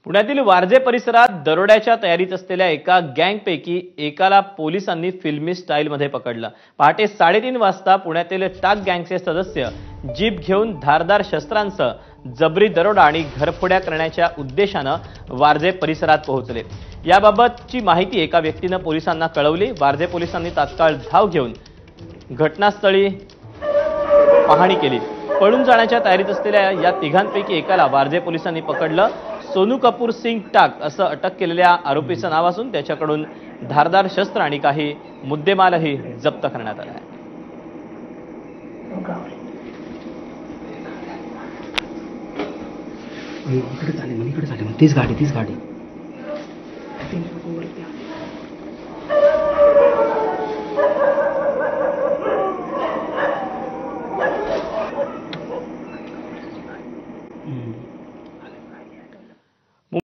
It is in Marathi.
पुण्यातील वारजे परिसरात दरोड्याच्या तयारीत असलेल्या एका गँगपैकी एकाला पोलिसांनी फिल्मी स्टाईलमध्ये पकडलं। पहाटे 3:30 वाजता पुण्यातील टाक गँगचे सदस्य जीप घेऊन धारदार शस्त्रांसह जबरी दरोडा आणि घरफोड्या करण्याच्या उद्देशाने वारजे परिसरात पोहोचले। याबाबतची माहिती एका व्यक्तीने पोलिसांना कळवली। वारजे पोलिसांनी तात्काळ धाव घेऊन घटनास्थळी पाहणी केली। पळून जाण्याच्या तयारीत असलेल्या या तिघांपैकी एकाला वारजे पोलिसांनी पकडलं। सोनू कपूर सिंग टाक असं अटक केलेल्या आरोपीचं नाव असून त्याच्याकडून धारदार शस्त्र आणि काही मुद्देमालही जप्त करण्यात आला आहे। इकडे चालेल तीच गाडी